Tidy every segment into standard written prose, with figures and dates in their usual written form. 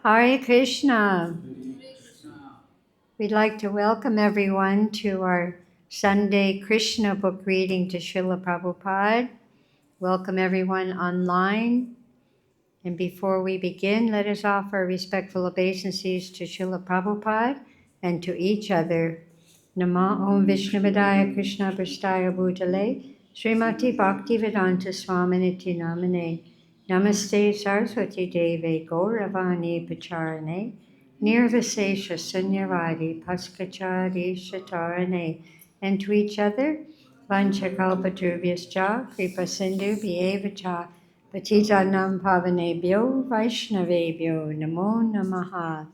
Hare Krishna. We'd like to welcome everyone to our Sunday Krishna book reading to Srila Prabhupada. Welcome everyone online. And before we begin, let us offer respectful obeisances to Srila Prabhupada and to each other. Nama Om Vishnuvadaya Krishna Prasthaya Bhutale Srimati Bhakti-vedanta Swaminiti Namane Namaste Saraswati Deve Gauravani Pacharane Nirvisesha Sunyavadi Paskachari Shatarane. And to each other, Vanchakalpaturvyascha Kripa Sindhu Bhyevacha Patitanam Pavanebhyo Vaishnavebhyo Namo Namaha.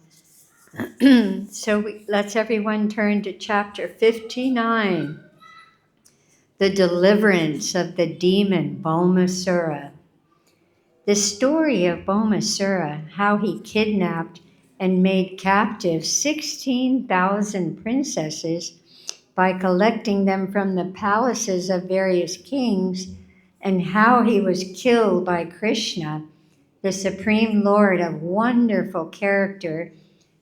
So let's everyone turn to chapter 59, the deliverance of the demon Bhaumasura. The story of Bhaumasura, how he kidnapped and made captive 16,000 princesses by collecting them from the palaces of various kings, and how he was killed by Krishna, the Supreme Lord of wonderful character,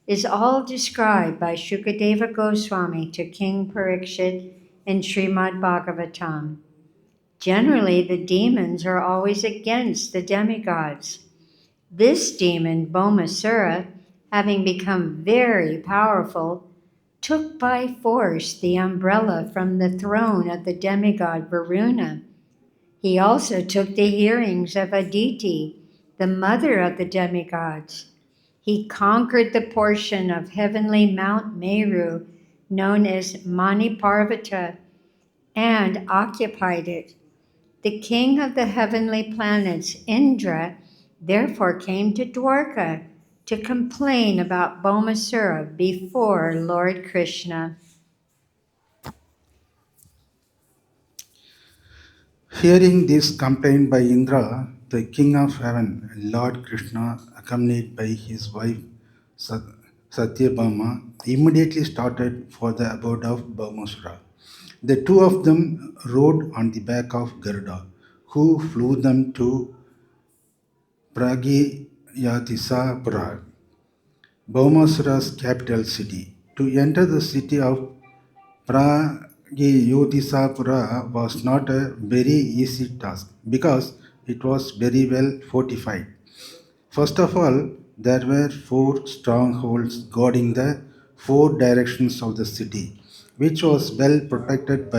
is all described by Shukadeva Goswami to King Parikshit in Srimad Bhagavatam. Generally, the demons are always against the demigods. This demon, Bhaumasura, having become very powerful, took by force the umbrella from the throne of the demigod Varuna. He also took the earrings of Aditi, the mother of the demigods. He conquered the portion of heavenly Mount Meru known as Mani Parvata and occupied it. The king of the heavenly planets, Indra, therefore came to Dwarka to complain about Bhaumasura before Lord Krishna. Hearing this complaint by Indra, the king of heaven, Lord Krishna, accompanied by his wife Satyabhama, immediately started for the abode of Bhaumasura. The two of them rode on the back of Garuda, who flew them to Pragyatisapura, Bhaumasura's capital city. To enter the city of Pragyatisapura was not a very easy task because it was very well fortified. First of all, there were 4 strongholds guarding the 4 directions of the city, which was well protected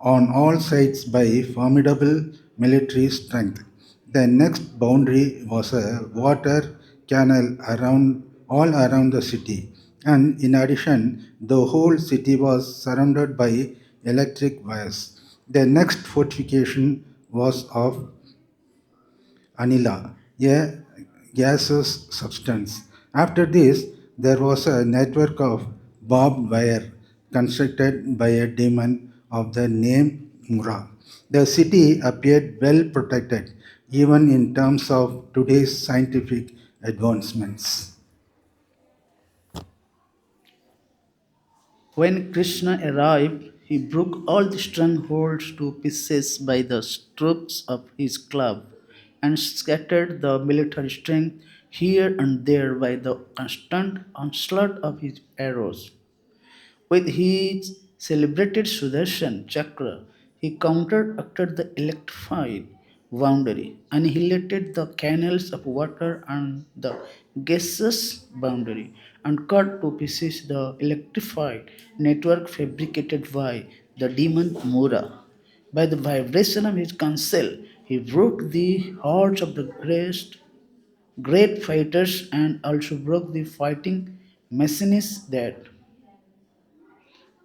on all sides by formidable military strength. The next boundary was a water canal all around the city, and in addition, the whole city was surrounded by electric wires. The next fortification was of anila, a gaseous substance. After this, there was a network of barbed wire constructed by a demon of the name Mura. The city appeared well protected, even in terms of today's scientific advancements. When Krishna arrived, he broke all the strongholds to pieces by the strokes of his club and scattered the military strength here and there by the constant onslaught of his arrows. With his celebrated Sudarshan Chakra, he counteracted the electrified boundary, annihilated the canals of water and the gaseous boundary, and cut to pieces the electrified network fabricated by the demon Mura. By the vibration of his counsel, he broke the hearts of the great fighters and also broke the fighting machines that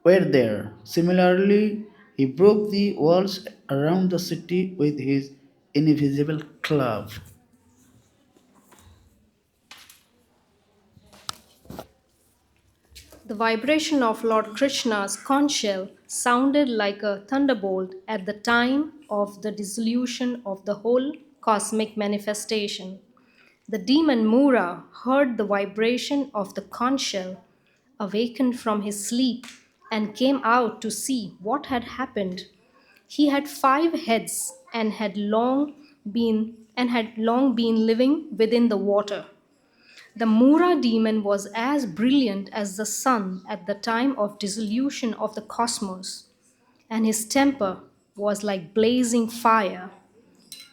were there. Similarly, he broke the walls around the city with his invisible club. The vibration of Lord Krishna's conch shell sounded like a thunderbolt at the time of the dissolution of the whole cosmic manifestation. The demon Mura heard the vibration of the conch shell, awakened from his sleep, and came out to see what had happened. He had 5 heads and had long been and had long been living within the water. The Mura demon was as brilliant as the sun at the time of dissolution of the cosmos, and his temper was like blazing fire.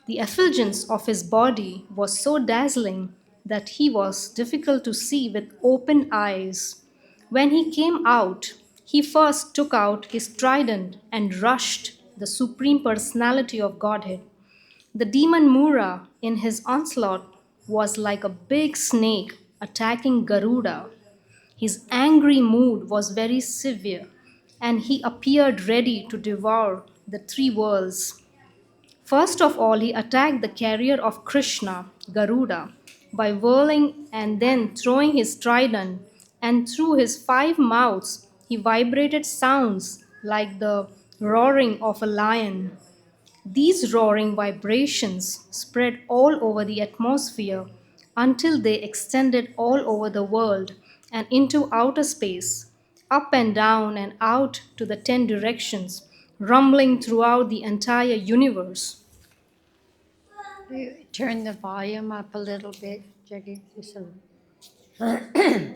The effulgence of his body was so dazzling that he was difficult to see with open eyes. When he came out, he first took out his trident and rushed the Supreme Personality of Godhead. The demon Mura, in his onslaught, was like a big snake attacking Garuda. His angry mood was very severe, and he appeared ready to devour the three worlds. First of all, he attacked the carrier of Krishna, Garuda, by whirling and then throwing his trident, and through his five mouths he vibrated sounds like the roaring of a lion. These roaring vibrations spread all over the atmosphere until they extended all over the world and into outer space, up and down and out to the 10 directions, rumbling throughout the entire universe. You turn the volume up a little bit, Jaggi, just a little.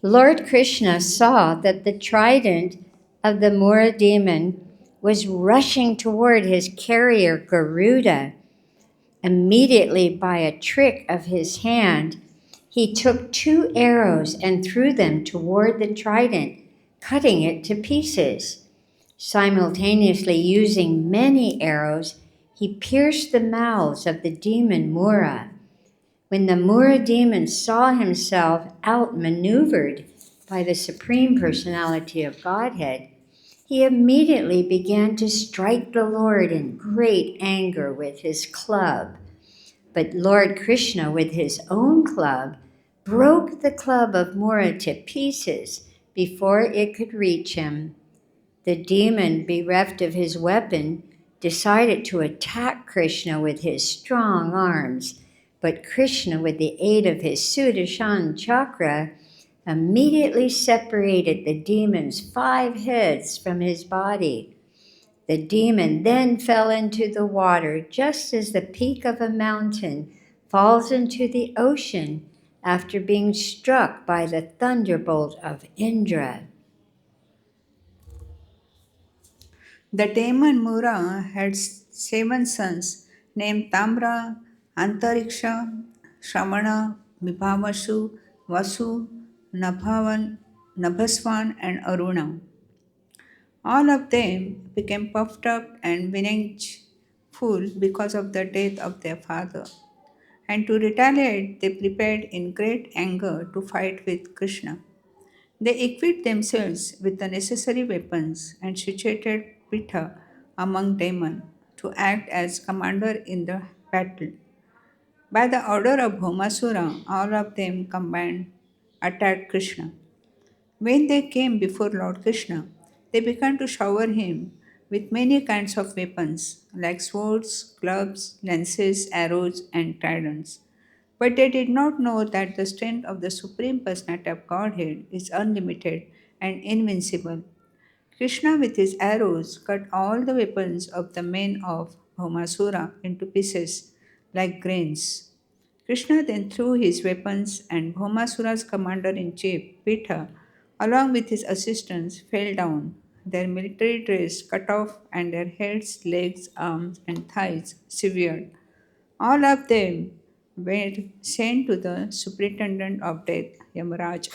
Lord Krishna saw that the trident of the Mura demon was rushing toward his carrier Garuda. Immediately, by a trick of his hand, he took 2 arrows and threw them toward the trident, cutting it to pieces. Simultaneously using many arrows, he pierced the mouths of the demon Mura. When the Mura demon saw himself outmaneuvered by the Supreme Personality of Godhead, he immediately began to strike the Lord in great anger with his club. But Lord Krishna, with his own club, broke the club of Mura to pieces before it could reach him. The demon, bereft of his weapon, decided to attack Krishna with his strong arms, but Krishna, with the aid of his Sudarshan chakra, immediately separated the demon's 5 heads from his body. The demon then fell into the water just as the peak of a mountain falls into the ocean after being struck by the thunderbolt of Indra. The demon Mura had 7 sons named Tamra, Antariksha, Shramana, Vibhavasu, Vasu, Nabhaswan, and Aruna. All of them became puffed up and vengeful because of the death of their father. And to retaliate, they prepared in great anger to fight with Krishna. They equipped themselves with the necessary weapons and situated Pitha among demons to act as commander in the battle. By the order of Bhaumasura, all of them combined attacked Krishna. When they came before Lord Krishna, they began to shower him with many kinds of weapons like swords, clubs, lances, arrows, and tridents. But they did not know that the strength of the Supreme Personality of Godhead is unlimited and invincible. Krishna, with his arrows, cut all the weapons of the men of Bhaumasura into pieces like grains. Krishna then threw his weapons, and Bhaumasura's commander in chief, Pitha, along with his assistants, fell down, their military dress cut off, and their heads, legs, arms, and thighs severed. All of them were sent to the superintendent of death, Yamaraj.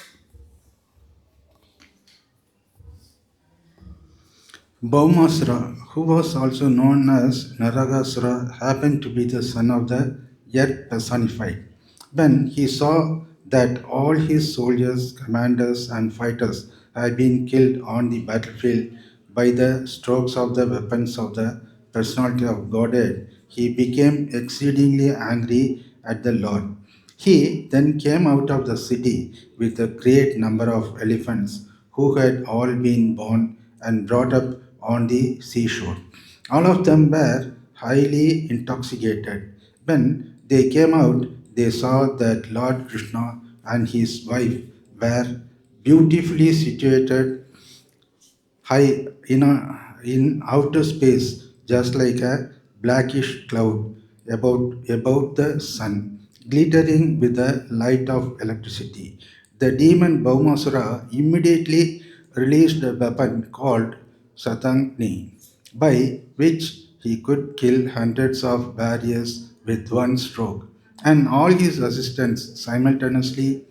Bhaumasura, who was also known as Naragasura, happened to be the son of the earth personified. When he saw that all his soldiers, commanders, and fighters had been killed on the battlefield by the strokes of the weapons of the personality of Godhead, he became exceedingly angry at the Lord. He then came out of the city with a great number of elephants who had all been born and brought up on the seashore. All of them were highly intoxicated. When they came out, they saw that Lord Krishna and his wife were beautifully situated high in outer space, just like a blackish cloud. about the sun, glittering with the light of electricity. The demon Bhaumasura immediately released a weapon called Satangni, by which he could kill hundreds of warriors with one stroke, and all his assistants simultaneously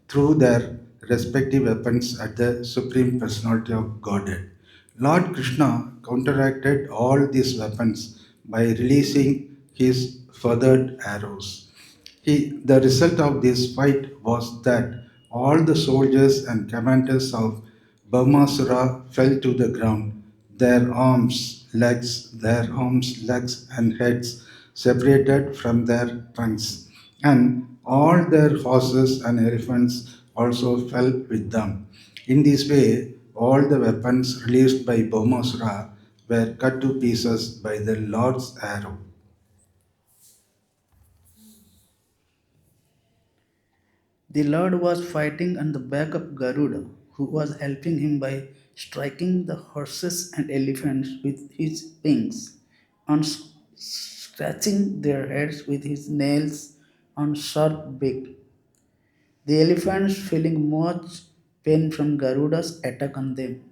threw their respective weapons at the Supreme Personality of Godhead. Lord Krishna counteracted all these weapons by releasing his feathered arrows. The result of this fight was that all the soldiers and commanders of Bhaumasura fell to the ground, their arms, legs, and heads separated from their trunks, and all their horses and elephants also fell with them. In this way, all the weapons released by Bhaumasura were cut to pieces by the Lord's arrow. The Lord was fighting on the back of Garuda, who was helping him by striking the horses and elephants with his wings, and scratching their heads with his nails and sharp beak. The elephants, feeling much pain from Garuda's attack on them,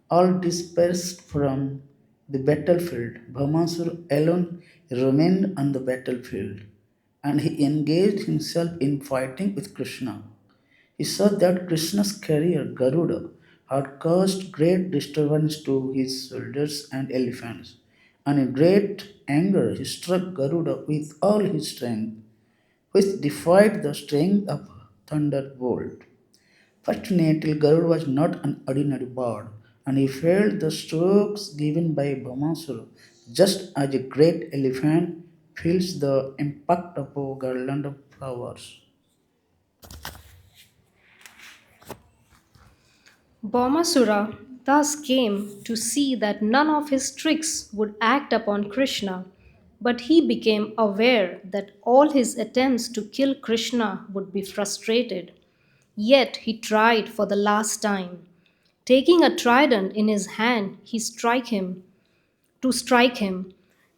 all dispersed from the battlefield. Bhamasura alone remained on the battlefield, and he engaged himself in fighting with Krishna. He saw that Krishna's carrier, Garuda, had caused great disturbance to his soldiers and elephants, and in great anger he struck Garuda with all his strength, which defied the strength of thunderbolt. Fortunately, Garuda was not an ordinary bird, and he felt the strokes given by Bhamasura, just as a great elephant feels the impact of a garland of flowers. Bhaumasura thus came to see that none of his tricks would act upon Krishna, but he became aware that all his attempts to kill Krishna would be frustrated. Yet he tried for the last time. Taking a trident in his hand, he strike him.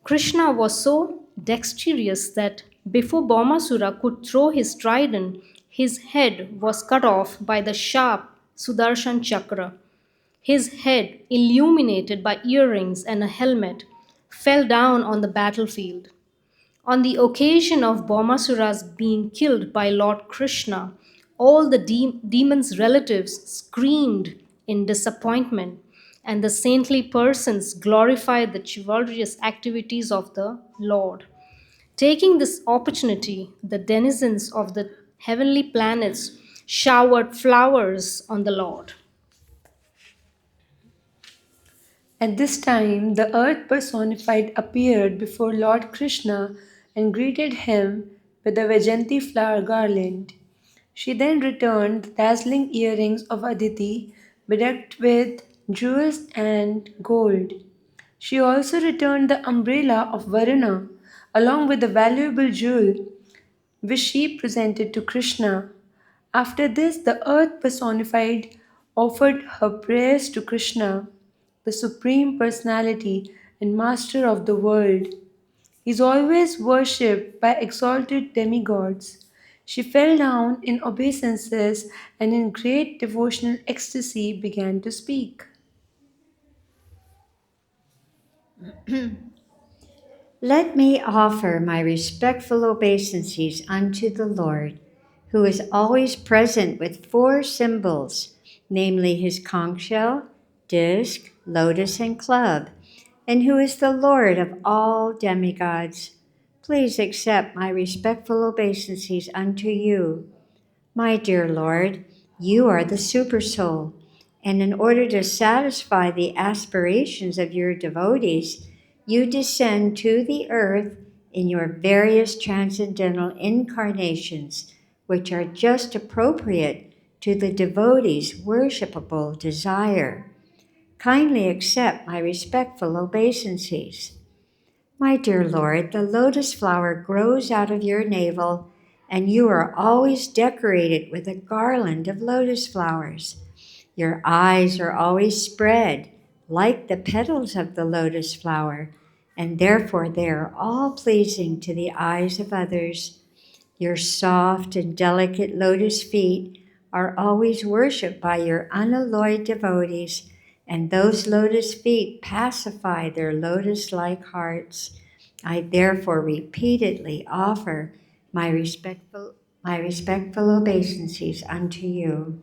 Krishna was so dexterous that before Bhaumasura could throw his trident, his head was cut off by the sharp Sudarshan chakra. His head, illuminated by earrings and a helmet, fell down on the battlefield. On the occasion of Bhaumasura's being killed by Lord Krishna, all the demon's relatives screamed in disappointment, and the saintly persons glorified the chivalrous activities of the Lord. Taking this opportunity, the denizens of the heavenly planets showered flowers on the Lord. At this time, the earth personified appeared before Lord Krishna and greeted him with a Vajanti flower garland. She then returned the dazzling earrings of Aditi, bedecked with jewels and gold. She also returned the umbrella of Varuna, along with the valuable jewel which she presented to Krishna. After this, the earth personified offered her prayers to Krishna, the Supreme Personality and Master of the world. He is always worshipped by exalted demigods. She fell down in obeisances and in great devotional ecstasy began to speak. Let me offer my respectful obeisances unto the Lord, who is always present with four symbols, namely his conch shell, disc, lotus, and club, and who is the Lord of all demigods. Please accept my respectful obeisances unto you. My dear Lord, you are the Supersoul, and in order to satisfy the aspirations of your devotees, you descend to the earth in your various transcendental incarnations, which are just appropriate to the devotee's worshipable desire. Kindly accept my respectful obeisances. My dear Lord, the lotus flower grows out of your navel, and you are always decorated with a garland of lotus flowers. Your eyes are always spread like the petals of the lotus flower, and therefore they are all pleasing to the eyes of others. Your soft and delicate lotus feet are always worshipped by your unalloyed devotees, and those lotus feet pacify their lotus-like hearts. I therefore repeatedly offer my respectful obeisances unto you.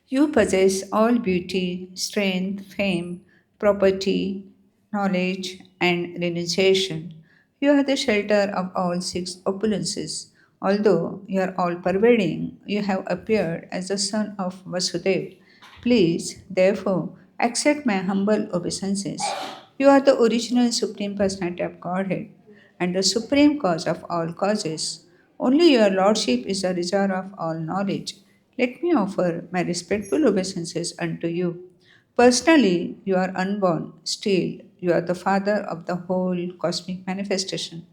You possess all beauty, strength, fame, property, knowledge, and renunciation. You are the shelter of all six opulences. Although you are all pervading, you have appeared as the son of Vasudev. Please, therefore, accept my humble obeisances. You are the original Supreme Personality of Godhead and the supreme cause of all causes. Only your Lordship is the reservoir of all knowledge. Let me offer my respectful obeisances unto you. Personally, you are unborn, still, you are the father of the whole cosmic manifestation.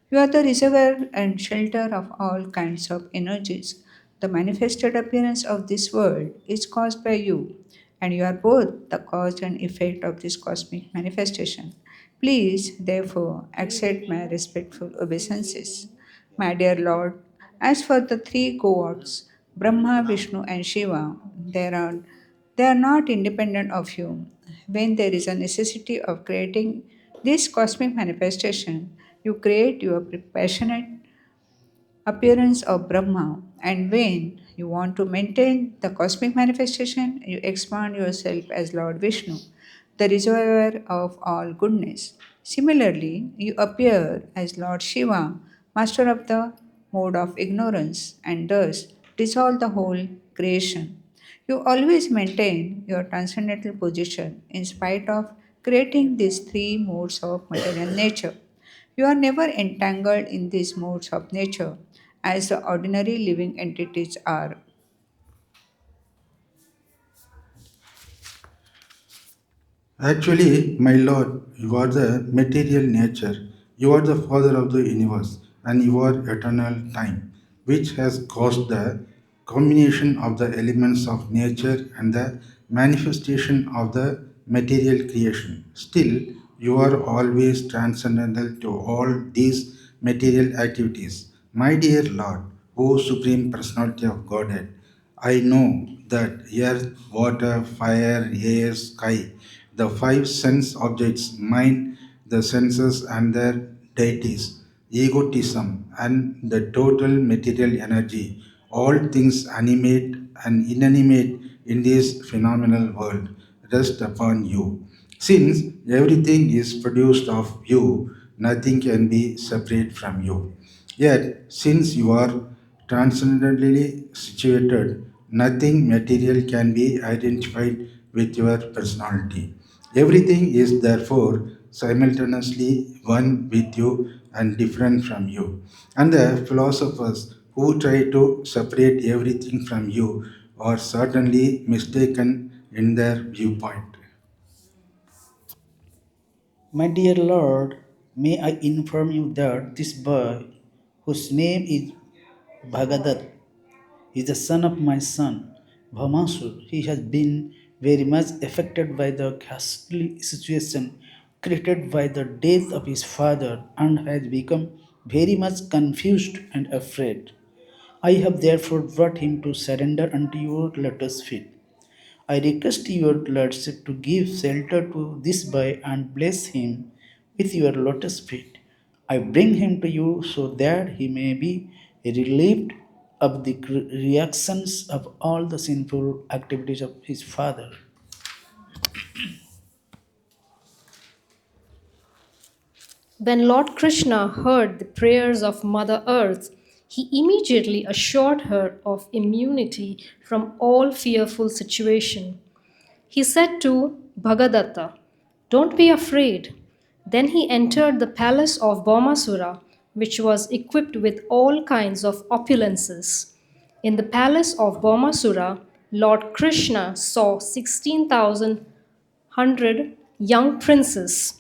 You are the reservoir and shelter of all kinds of energies. The manifested appearance of this world is caused by you, and you are both the cause and effect of this cosmic manifestation. Please, therefore, accept my respectful obeisances. My dear Lord, as for the three gods, Brahma, Vishnu, and Shiva, they are not independent of you. When there is a necessity of creating this cosmic manifestation, you create your passionate appearance of Brahma, and when you want to maintain the cosmic manifestation, you expand yourself as Lord Vishnu, the reservoir of all goodness. Similarly, you appear as Lord Shiva, master of the mode of ignorance, and thus dissolve the whole creation. You always maintain your transcendental position in spite of creating these three modes of material nature. You are never entangled in these modes of nature as the ordinary living entities are. Actually, my Lord, you are the material nature, you are the Father of the universe, and you are eternal time, which has caused the combination of the elements of nature and the manifestation of the material creation. Still, you are always transcendental to all these material activities. My dear Lord, O Supreme Personality of Godhead, I know that earth, water, fire, air, sky, the five sense objects, mind, the senses and their deities, egotism, and the total material energy, all things animate and inanimate in this phenomenal world, rest upon you. Since everything is produced of you, nothing can be separate from you. Yet, since you are transcendently situated, nothing material can be identified with your personality. Everything is therefore simultaneously one with you and different from you. And the philosophers who try to separate everything from you are certainly mistaken in their viewpoint. My dear Lord, may I inform you that this boy, whose name is Bhagadat, is the son of my son, Bhamasur. He has been very much affected by the ghastly situation created by the death of his father and has become very much confused and afraid. I have therefore brought him to surrender unto your lotus feet. I request your lordship to give shelter to this boy and bless him with your lotus feet. I bring him to you so that he may be relieved of the reactions of all the sinful activities of his father. When Lord Krishna heard the prayers of Mother Earth, he immediately assured her of immunity from all fearful situation. He said to Bhagadatta, "Don't be afraid." Then he entered the palace of Bhaumasura, which was equipped with all kinds of opulences. In the palace of Bhaumasura, Lord Krishna saw 16,000 young princes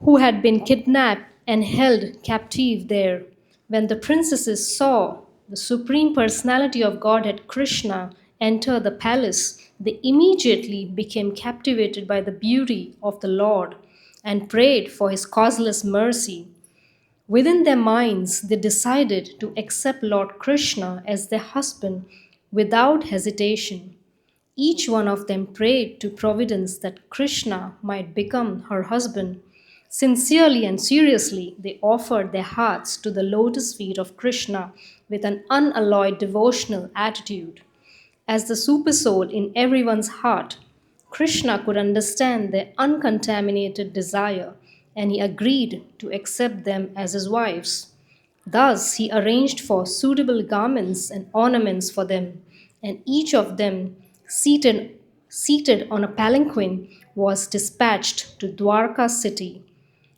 who had been kidnapped and held captive there. When the princesses saw the Supreme Personality of Godhead Krishna enter the palace, they immediately became captivated by the beauty of the Lord and prayed for his causeless mercy. Within their minds, they decided to accept Lord Krishna as their husband without hesitation. Each one of them prayed to Providence that Krishna might become her husband. Sincerely and seriously, they offered their hearts to the lotus feet of Krishna with an unalloyed devotional attitude. As the supersoul in everyone's heart, Krishna could understand their uncontaminated desire and he agreed to accept them as his wives. Thus, he arranged for suitable garments and ornaments for them, and each of them, seated on a palanquin, was dispatched to Dwarka city.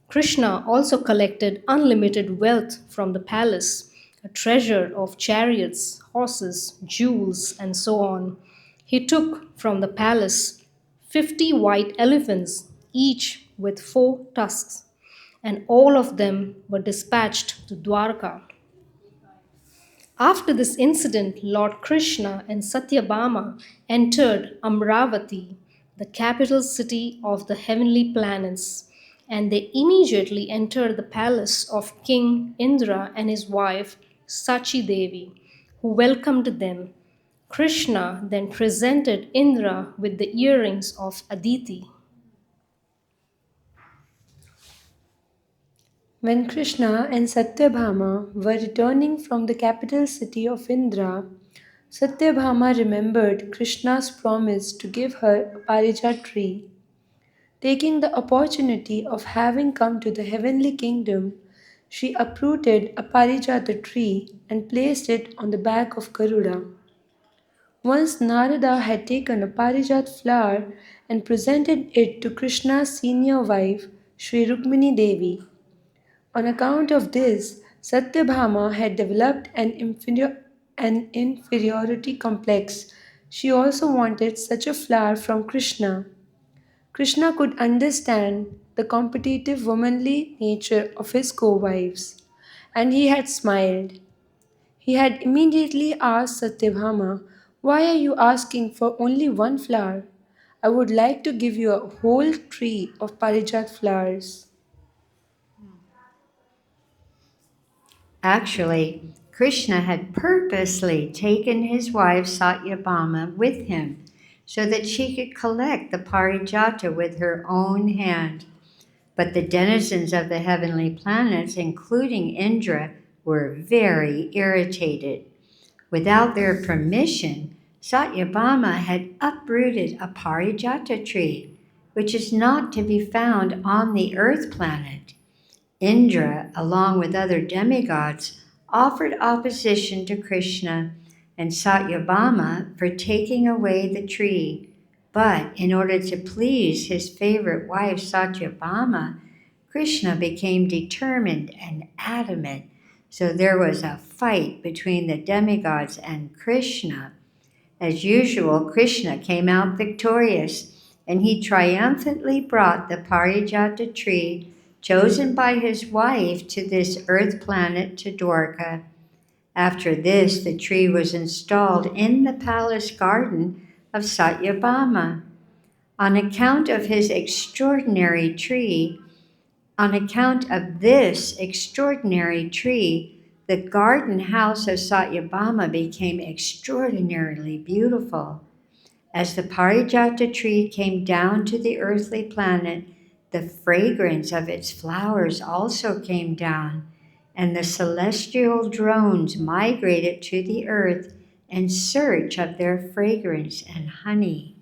Krishna also collected unlimited wealth from the palace, a treasure of chariots, horses, jewels, and so on. He took from the palace 50 white elephants, each with 4 tusks, and all of them were dispatched to Dwarka. After this incident, Lord Krishna and Satyabhama entered Amravati, the capital city of the heavenly planets, and they immediately entered the palace of King Indra and his wife Sachi Devi, who welcomed them. Krishna then presented Indra with the earrings of Aditi. When Krishna and Satyabhama were returning from the capital city of Indra, Satyabhama remembered Krishna's promise to give her a parijat tree. Taking the opportunity of having come to the heavenly kingdom, she uprooted a parijata tree and placed it on the back of Garuda. Once Narada had taken a parijat flower and presented it to Krishna's senior wife, Sri Rukmini Devi. On account of this, Satyabhama had developed an inferiority complex. She also wanted such a flower from Krishna. Krishna could understand the competitive womanly nature of his co wives, and he had smiled. He had immediately asked Satyabhama, "Why are you asking for only one flower? I would like to give you a whole tree of parijat flowers." Actually, Krishna had purposely taken his wife Satyabhama with him so that she could collect the parijata with her own hand. But the denizens of the heavenly planets, including Indra, were very irritated. Without their permission, Satyabhama had uprooted a parijata tree, which is not to be found on the earth planet. Indra, along with other demigods, offered opposition to Krishna and Satyabhama for taking away the tree. But in order to please his favorite wife Satyabhama, Krishna became determined and adamant. So there was a fight between the demigods and Krishna. As usual, Krishna came out victorious, and he triumphantly brought the Parijata tree chosen by his wife to this earth planet to Dwarka. After this, the tree was installed in the palace garden of Satyabhama. On account of his extraordinary tree, on account of this extraordinary tree, the garden house of Satyabhama became extraordinarily beautiful. As the Parijata tree came down to the earthly planet, the fragrance of its flowers also came down, and the celestial drones migrated to the earth in search of their fragrance and honey.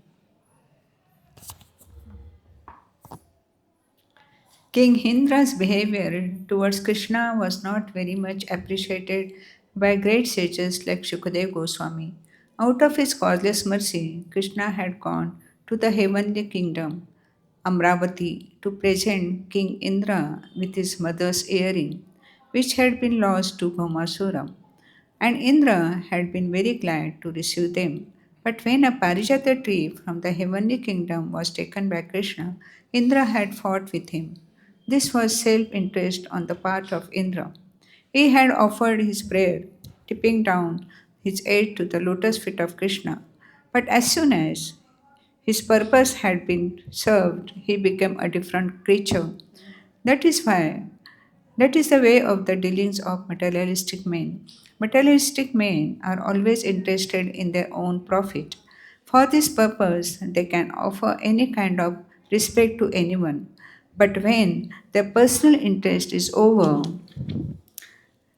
King Indra's behavior towards Krishna was not very much appreciated by great sages like Shukadeva Goswami. Out of his causeless mercy, Krishna had gone to the heavenly kingdom, Amravati, to present King Indra with his mother's earring, which had been lost to Bhaumasura. And Indra had been very glad to receive them. But when a Parijata tree from the heavenly kingdom was taken by Krishna, Indra had fought with him. This was self interest on the part of Indra. He had offered his prayer, tipping down his head to the lotus feet of Krishna. But as soon as his purpose had been served, he became a different creature. That is why that is the way of the dealings of materialistic men. Materialistic men are always interested in their own profit. For this purpose, they can offer any kind of respect to anyone. But when their personal interest is over,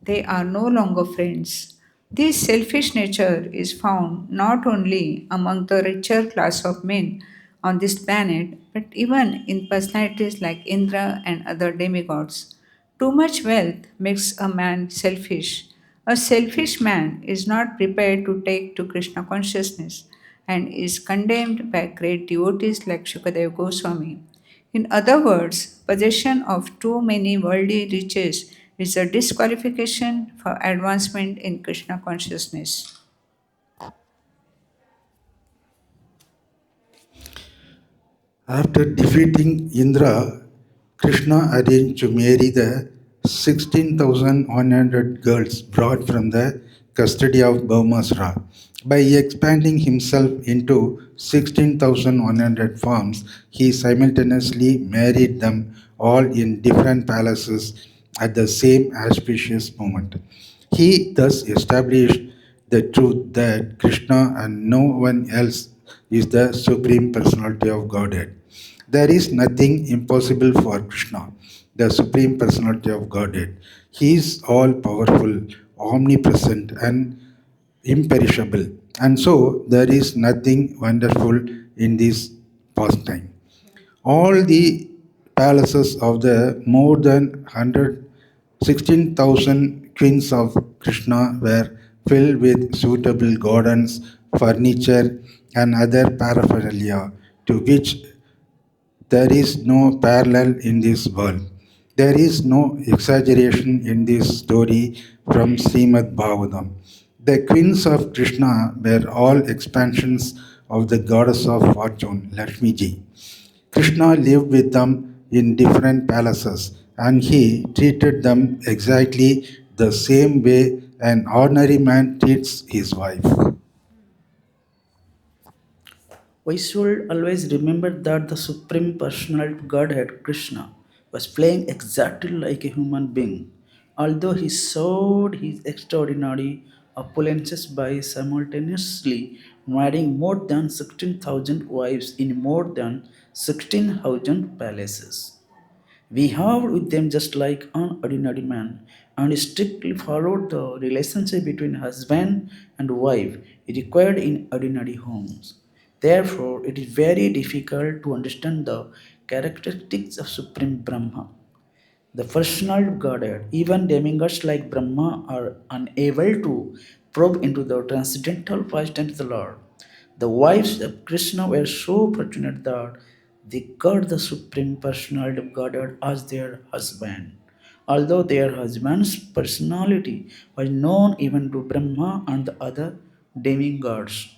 they are no longer friends. This selfish nature is found not only among the richer class of men on this planet, but even in personalities like Indra and other demigods. Too much wealth makes a man selfish. A selfish man is not prepared to take to Krishna consciousness and is condemned by great devotees like Shukadeva Goswami. In other words, possession of too many worldly riches is a disqualification for advancement in Krishna consciousness. After defeating Indra, Krishna arranged to marry the 16,100 girls brought from the custody of Bhaumasra. By expanding himself into 16,100 forms, he simultaneously married them all in different palaces at the same auspicious moment. He thus established the truth that Krishna and no one else is the Supreme Personality of Godhead. There is nothing impossible for Krishna, the Supreme Personality of Godhead. He is all powerful, omnipresent, and imperishable. And so there is nothing wonderful in this pastime. All the palaces of the more than 16,000 queens of Krishna were filled with suitable gardens, furniture, and other paraphernalia to which there is no parallel in this world. There is no exaggeration in this story from Srimad Bhagavatam. The queens of Krishna were all expansions of the goddess of fortune, Lakshmi ji. Krishna lived with them in different palaces and he treated them exactly the same way an ordinary man treats his wife. We should always remember that the Supreme Personality Godhead Krishna was playing exactly like a human being, although he showed his extraordinary opulences by simultaneously marrying more than 16,000 wives in more than 16,000 palaces. We behaved with them just like an ordinary man and strictly followed the relationship between husband and wife required in ordinary homes. Therefore, it is very difficult to understand the characteristics of Supreme Brahma. The personal Godhead, even demigods like Brahma, are unable to probe into the transcendental wisdom of the Lord. The wives of Krishna were so fortunate that they got the Supreme Personality of Godhead as their husband. Although their husband's personality was known even to Brahma and the other demigods.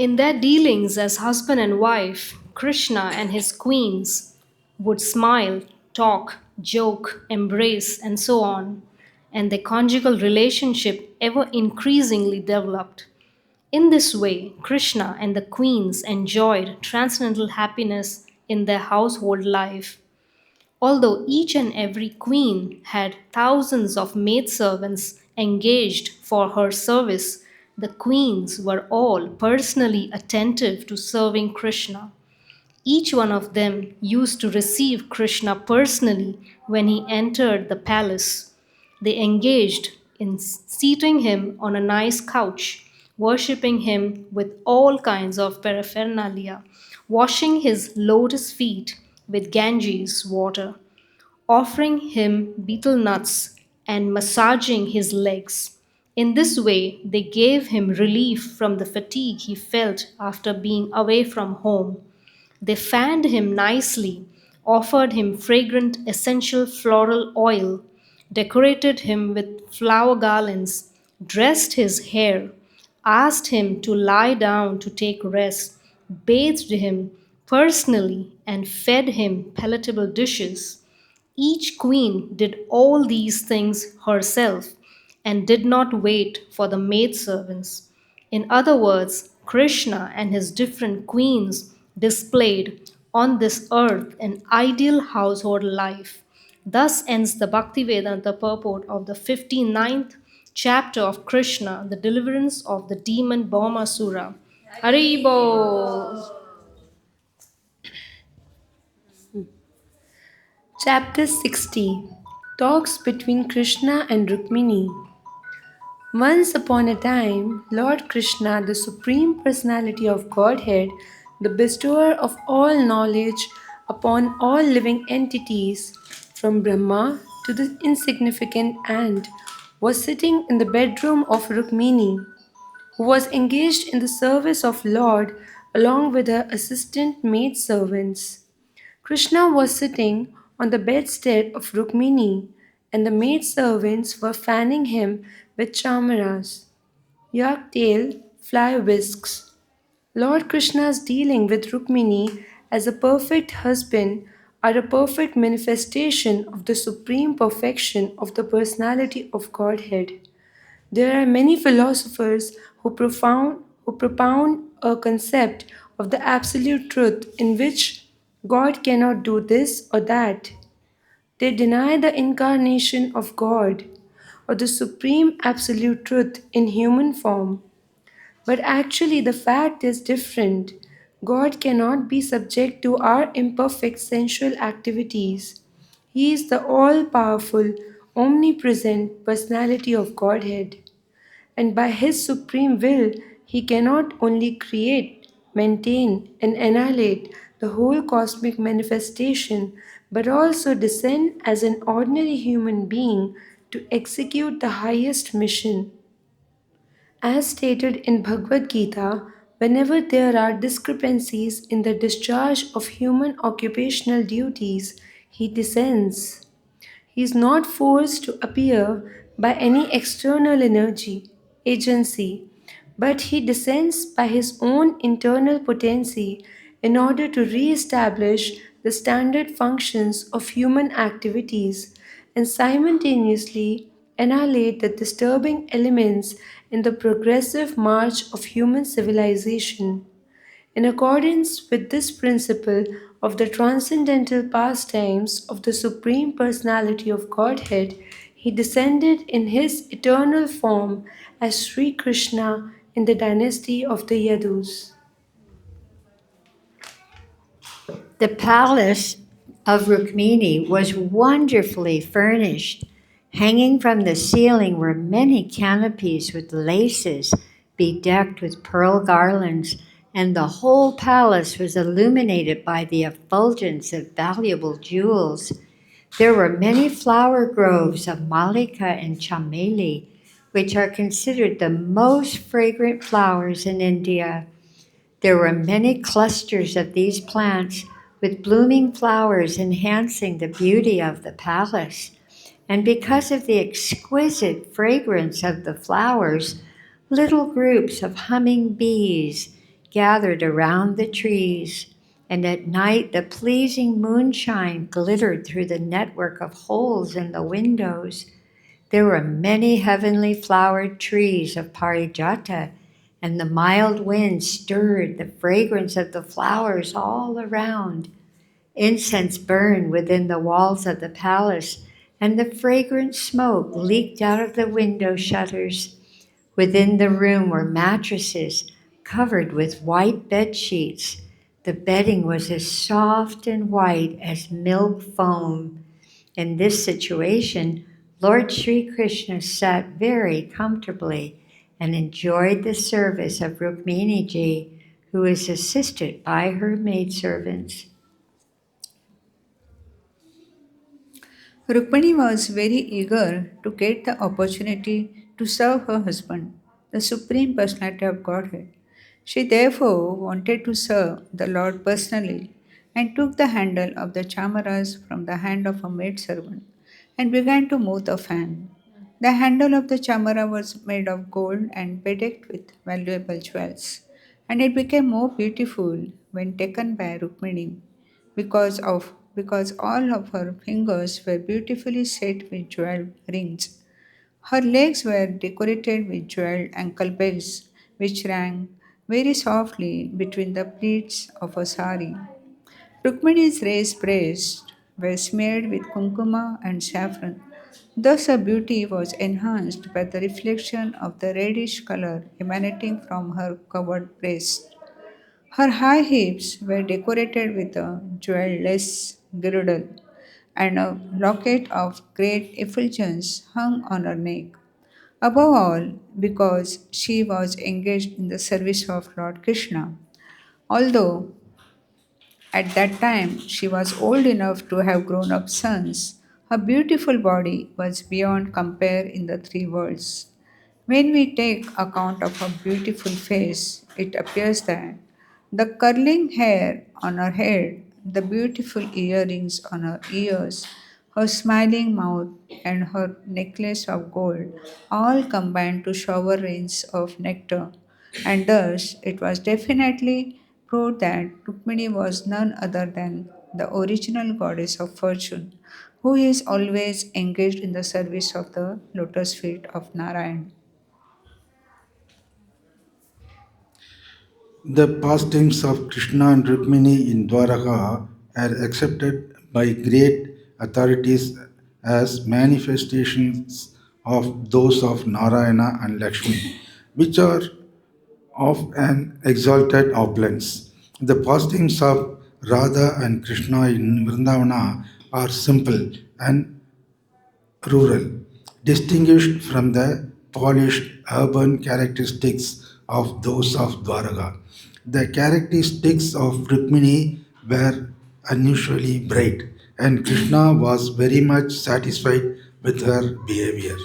In their dealings as husband and wife, Krishna and his queens would smile, talk, joke, embrace, and so on, and their conjugal relationship ever increasingly developed. In this way, Krishna and the queens enjoyed transcendental happiness in their household life. Although each and every queen had thousands of maidservants engaged for her service, the queens were all personally attentive to serving Krishna. Each one of them used to receive Krishna personally when he entered the palace. They engaged in seating him on a nice couch, worshipping him with all kinds of paraphernalia, washing his lotus feet with Ganges water, offering him betel nuts and massaging his legs. In this way, they gave him relief from the fatigue he felt after being away from home. They fanned him nicely, offered him fragrant essential floral oil, decorated him with flower garlands, dressed his hair, asked him to lie down to take rest, bathed him personally, and fed him palatable dishes. Each queen did all these things herself, and did not wait for the maidservants. In other words, Krishna and his different queens displayed on this earth an ideal household life. Thus ends the Bhaktivedanta purport of the 59th chapter of Krishna, the deliverance of the demon Bhaumasura. Haribo! Chapter 60 Talks between Krishna and Rukmini. Once upon a time, Lord Krishna, the Supreme Personality of Godhead, the bestower of all knowledge upon all living entities, from Brahma to the insignificant ant, was sitting in the bedroom of Rukmini, who was engaged in the service of Lord along with her assistant maidservants. Krishna was sitting on the bedstead of Rukmini, and the maidservants were fanning him with chamaras, yak-tail fly whisks. Lord Krishna's dealing with Rukmini as a perfect husband are a perfect manifestation of the supreme perfection of the personality of Godhead. There are many philosophers who propound a concept of the absolute truth in which God cannot do this or that. They deny the incarnation of God or the supreme absolute truth in human form. But actually, the fact is different. God cannot be subject to our imperfect sensual activities. He is the all powerful, omnipresent personality of Godhead, and by his supreme will, he cannot only create, maintain, and annihilate the whole cosmic manifestation, but also descend as an ordinary human being to execute the highest mission. As stated in Bhagavad-Gita, whenever there are discrepancies in the discharge of human occupational duties, he descends. He is not forced to appear by any external agency, but he descends by his own internal potency in order to re establish the standard functions of human activities and simultaneously annihilate the disturbing elements in the progressive march of human civilization. In accordance with this principle of the transcendental pastimes of the Supreme Personality of Godhead, he descended in his eternal form as Sri Krishna in the dynasty of the Yadus. The palace of Rukmini was wonderfully furnished. Hanging from the ceiling were many canopies with laces bedecked with pearl garlands, and the whole palace was illuminated by the effulgence of valuable jewels. There were many flower groves of malika and chameli, which are considered the most fragrant flowers in India. There were many clusters of these plants with blooming flowers enhancing the beauty of the palace. And because of the exquisite fragrance of the flowers, little groups of humming bees gathered around the trees. And at night, the pleasing moonshine glittered through the network of holes in the windows. There were many heavenly flowered trees of parijata, and the mild wind stirred the fragrance of the flowers all around. Incense burned within the walls of the palace, and the fragrant smoke leaked out of the window shutters. Within the room were mattresses covered with white bed sheets. The bedding was as soft and white as milk foam. In this situation, Lord Sri Krishna sat very comfortably and enjoyed the service of Rukmini ji, who was assisted by her maidservants. Rukmani was very eager to get the opportunity to serve her husband, the Supreme Personality of Godhead. She therefore wanted to serve the Lord personally and took the handle of the chamaras from the hand of a maidservant and began to move the fan. The handle of the chamara was made of gold and bedecked with valuable jewels, and it became more beautiful when taken by Rukmini because all of her fingers were beautifully set with jewel rings. Her legs were decorated with jeweled ankle bells, which rang very softly between the pleats of a sari. Rukmini's raised breasts were smeared with kumkuma and saffron. Thus, her beauty was enhanced by the reflection of the reddish color emanating from her covered breast. Her high hips were decorated with a jeweled lace girdle, and a locket of great effulgence hung on her neck. Above all, because she was engaged in the service of Lord Krishna. Although at that time she was old enough to have grown up sons, her beautiful body was beyond compare in the three worlds. When we take account of her beautiful face, it appears that the curling hair on her head, the beautiful earrings on her ears, her smiling mouth, and her necklace of gold all combined to shower rains of nectar. And thus, it was definitely proved that Rukmini was none other than the original goddess of fortune, who is always engaged in the service of the lotus feet of Narayan. The pastimes of Krishna and Rukmini in Dwaraka are accepted by great authorities as manifestations of those of Narayana and Lakshmi, which are of an exalted opulence. The pastimes of Radha and Krishna in Vrindavana are simple and rural, distinguished from the polished urban characteristics of those of Dwaraka. The characteristics of Rukmini were unusually bright, and Krishna was very much satisfied with her behavior.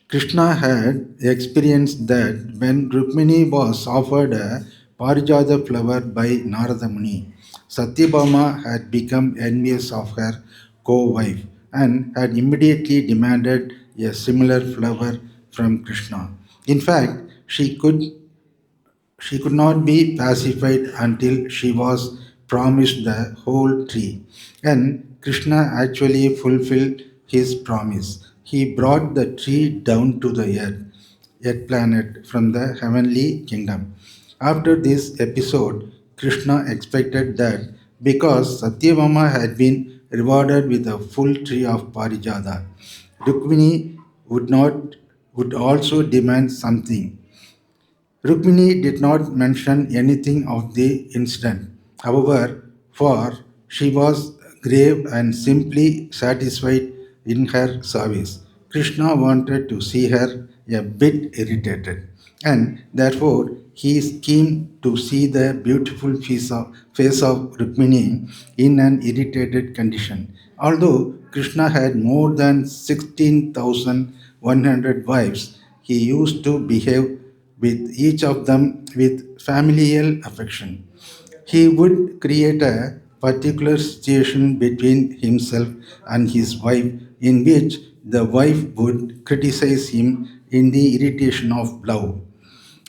Krishna had experienced that when Rukmini was offered a parijata flower by Narada Muni, Satyabhama had become envious of her co-wife and had immediately demanded a similar flower from Krishna. In fact, she could not be pacified until she was promised the whole tree. And Krishna actually fulfilled his promise. He brought the tree down to the earth planet from the heavenly kingdom. After this episode, Krishna expected that because Satyabhama had been rewarded with a full tree of Parijata, Rukmini would also demand something. Rukmini did not mention anything of the incident. However, for she was grave and simply satisfied in her service. Krishna wanted to see her a bit irritated, and therefore he schemed to see the beautiful face of Rukmini in an irritated condition. Although Krishna had more than 16,100 wives, he used to behave with each of them with familial affection. He would create a particular situation between himself and his wife in which the wife would criticize him in the irritation of love.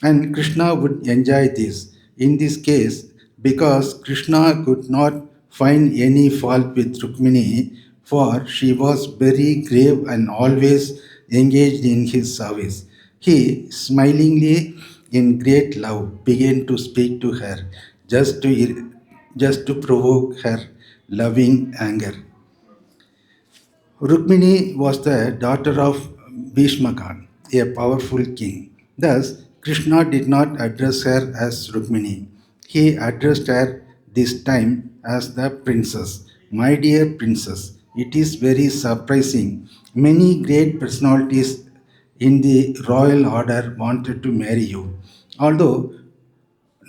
And Krishna would enjoy this. In this case, because Krishna could not find any fault with Rukmini, for she was very grave and always engaged in his service. He smilingly, in great love, began to speak to her just to provoke her loving anger. Rukmini was the daughter of Bhishmakan, a powerful king. Thus, Krishna did not address her as Rukmini. He addressed her this time as the princess. My dear princess, it is very surprising. Many great personalities in the royal order wanted to marry you. Although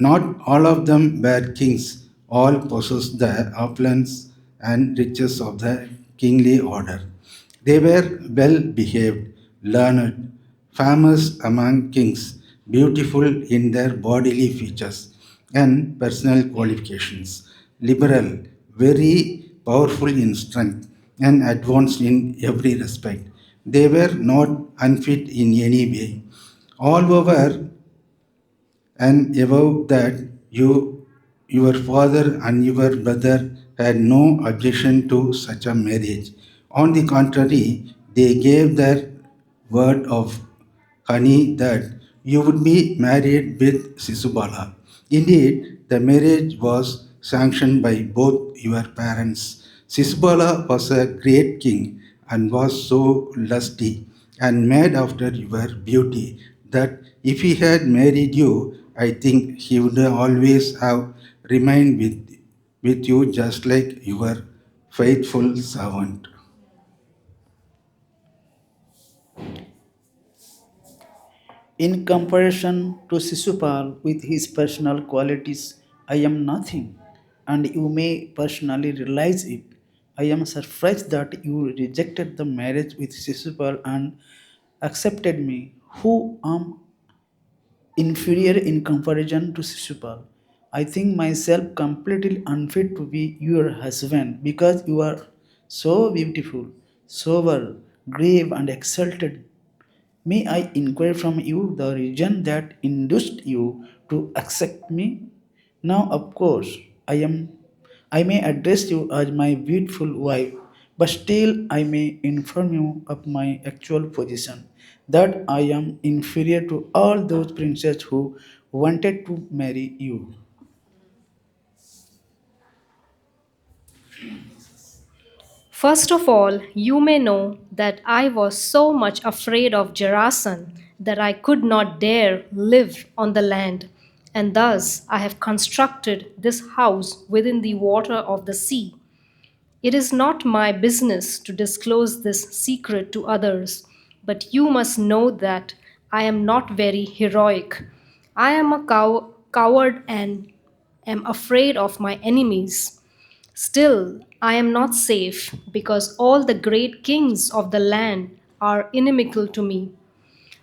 not all of them were kings, all possessed the opulence and riches of the kingly order. They were well behaved, learned, famous among kings, beautiful in their bodily features and personal qualifications, liberal, very powerful in strength, and advanced in every respect. They were not unfit in any way. All over and above that, your father and your brother had no objection to such a marriage. On the contrary, they gave their word of honey that you would be married with Sisubala. Indeed, the marriage was sanctioned by both your parents. Sisubala was a great king and was so lusty and mad after your beauty that if he had married you, I think he would always have remained with you just like your faithful servant. In comparison to Sisupal with his personal qualities, I am nothing, and you may personally realize it. I am surprised that you rejected the marriage with Sisupal and accepted me, who am inferior in comparison to Sisupal. I think myself completely unfit to be your husband because you are so beautiful, sober, grave, and exalted. May I inquire from you the reason that induced you to accept me? Now, of course, I may address you as my beautiful wife, but still I may inform you of my actual position, that I am inferior to all those princes who wanted to marry you. First of all, you may know that I was so much afraid of Jarasan that I could not dare live on the land, and thus I have constructed this house within the water of the sea. It is not my business to disclose this secret to others, but you must know that I am not very heroic. I am a coward and am afraid of my enemies. Still, I am not safe because all the great kings of the land are inimical to me.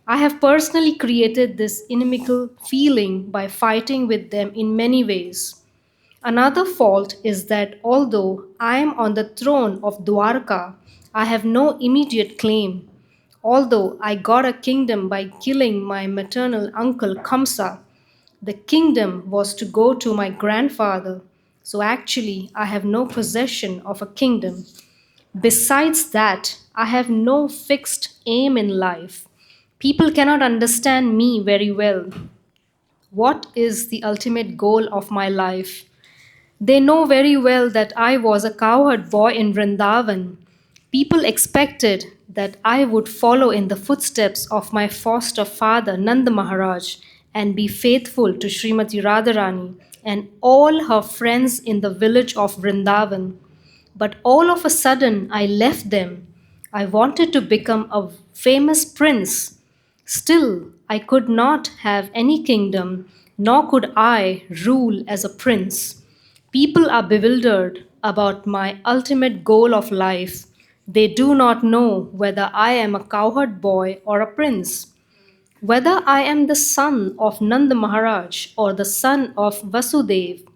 I have personally created this inimical feeling by fighting with them in many ways. Another fault is that although I am on the throne of Dwarka, I have no immediate claim. Although I got a kingdom by killing my maternal uncle Kamsa, the kingdom was to go to my grandfather. So actually, I have no possession of a kingdom. Besides that, I have no fixed aim in life. People cannot understand me very well. What is the ultimate goal of my life? They know very well that I was a cowherd boy in Vrindavan. People expected that I would follow in the footsteps of my foster father Nanda Maharaj and be faithful to Srimati Radharani and all her friends in the village of Vrindavan. But all of a sudden, I left them. I wanted to become a famous prince. Still, I could not have any kingdom, nor could I rule as a prince. People are bewildered about my ultimate goal of life. They do not know whether I am a cowherd boy or a prince, whether I am the son of Nanda Maharaj or the son of Vasudev,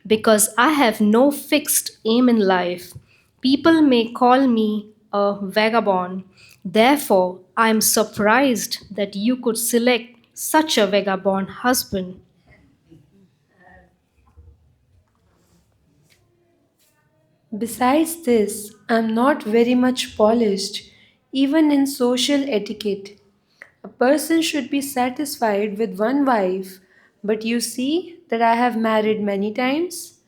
because I have no fixed aim in life. People may call me a vagabond. Therefore, I am surprised that you could select such a vagabond husband. Besides this, I am not very much polished, even in social etiquette. A person should be satisfied with one wife, but you see that I have married many times,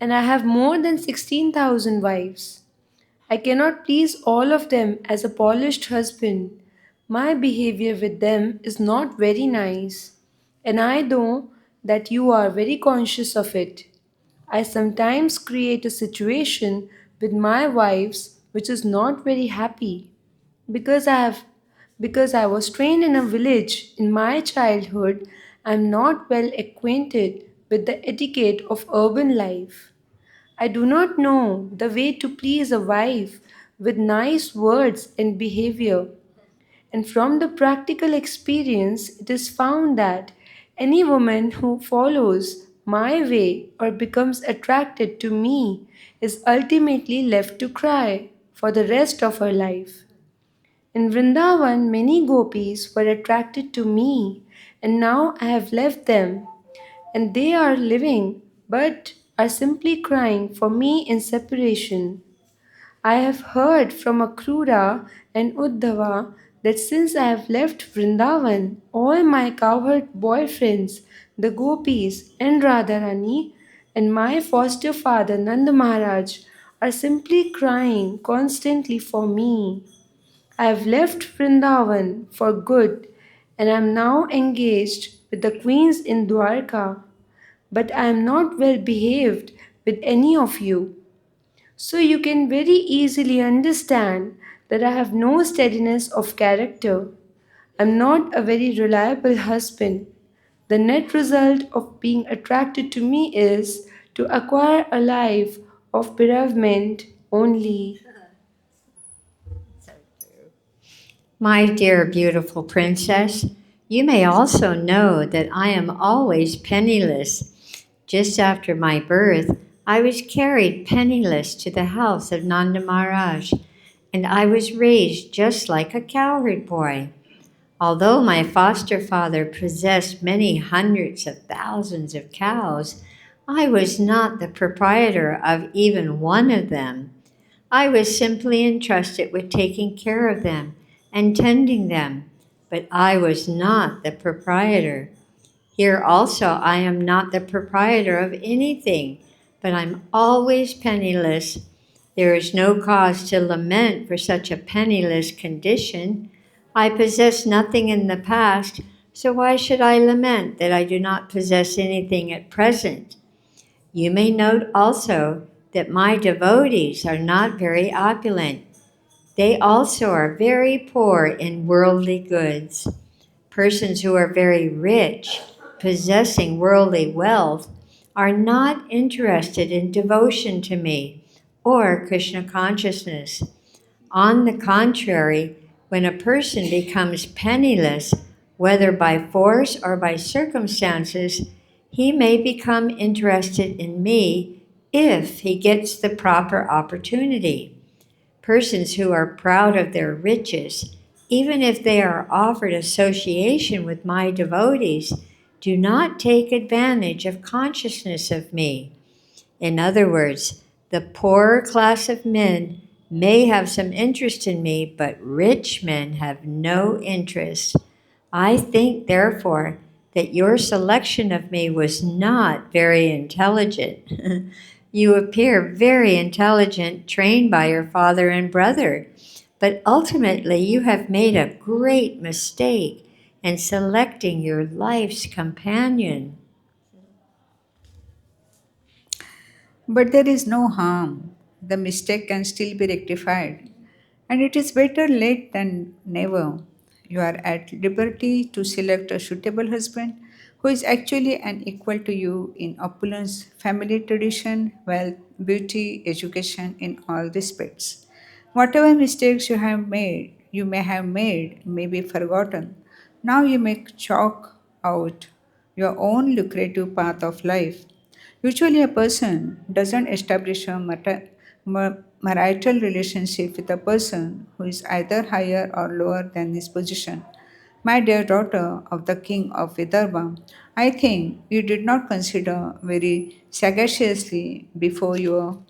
and I have more than 16,000 wives. I cannot please all of them as a polished husband. My behavior with them is not very nice, and I know that you are very conscious of it. I sometimes create a situation with my wives which is not very happy because I was trained in a village in my childhood. I am not well acquainted with the etiquette of urban life. I do not know the way to please a wife with nice words and behavior. And from the practical experience, it is found that any woman who follows my way or becomes attracted to me is ultimately left to cry for the rest of her life. In Vrindavan, many gopis were attracted to me, and now I have left them, and they are living but are simply crying for me in separation. I have heard from Akrura and Uddhava that since I have left Vrindavan, all my cowherd boyfriends, the gopis and Radharani, and my foster father Nanda Maharaj are simply crying constantly for me. I have left Vrindavan for good and am now engaged with the queens in Dwarka, but I am not well behaved with any of you. So you can very easily understand that I have no steadiness of character. I am not a very reliable husband. The net result of being attracted to me is to acquire a life of bereavement only. My dear beautiful princess, you may also know that I am always penniless. Just after my birth, I was carried penniless to the house of Nanda Maharaj, and I was raised just like a cowherd boy. Although my foster father possessed many hundreds of thousands of cows, I was not the proprietor of even one of them. I was simply entrusted with taking care of them and tending them, but I was not the proprietor. Here also, I am not the proprietor of anything, but I'm always penniless. There is no cause to lament for such a penniless condition. I possessed nothing in the past, so why should I lament that I do not possess anything at present? You may note also that my devotees are not very opulent. They also are very poor in worldly goods. Persons who are very rich, possessing worldly wealth, are not interested in devotion to me or Krishna consciousness. On the contrary, when a person becomes penniless, whether by force or by circumstances, he may become interested in me if he gets the proper opportunity. Persons who are proud of their riches, even if they are offered association with my devotees, do not take advantage of consciousness of me. In other words, the poorer class of men may have some interest in me, but rich men have no interest. I think, therefore, that your selection of me was not very intelligent. You appear very intelligent, trained by your father and brother, but ultimately you have made a great mistake in selecting your life's companion. But there is no harm. The mistake can still be rectified. And it is better late than never. You are at liberty to select a suitable husband who is actually an equal to you in opulence, family tradition, wealth, beauty, education, in all respects. Whatever mistakes you may have made, may be forgotten. Now you may chalk out your own lucrative path of life. Usually, a person doesn't establish a marital relationship with a person who is either higher or lower than his position. My dear daughter of the king of Vidarbha, I think you did not consider very sagaciously before your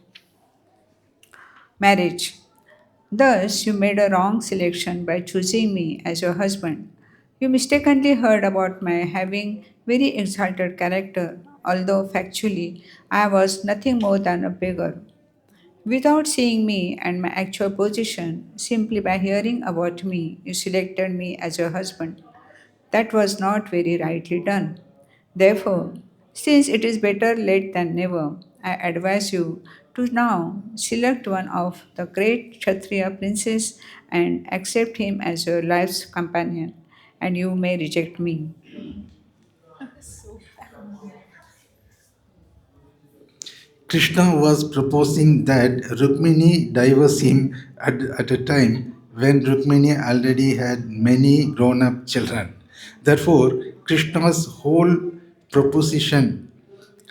marriage. Thus, you made a wrong selection by choosing me as your husband. You mistakenly heard about my having very exalted character, although factually I was nothing more than a beggar. Without seeing me and my actual position, simply by hearing about me, you selected me as your husband. That was not very rightly done. Therefore, since it is better late than never, I advise you to now select one of the great Kshatriya princes and accept him as your life's companion, and you may reject me. Krishna was proposing that Rukmini divorce him at a time when Rukmini already had many grown up children. Therefore, Krishna's whole proposition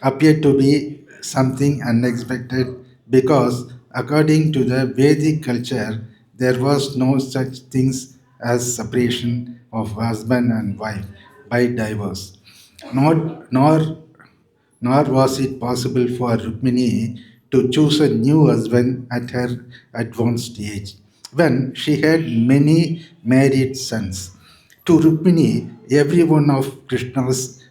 appeared to be something unexpected because, according to the Vedic culture, there was no such things as separation of husband and wife by divorce, nor nor was it possible for Rukmini to choose a new husband at her advanced age, when she had many married sons. To Rukmini, every one of Krishna's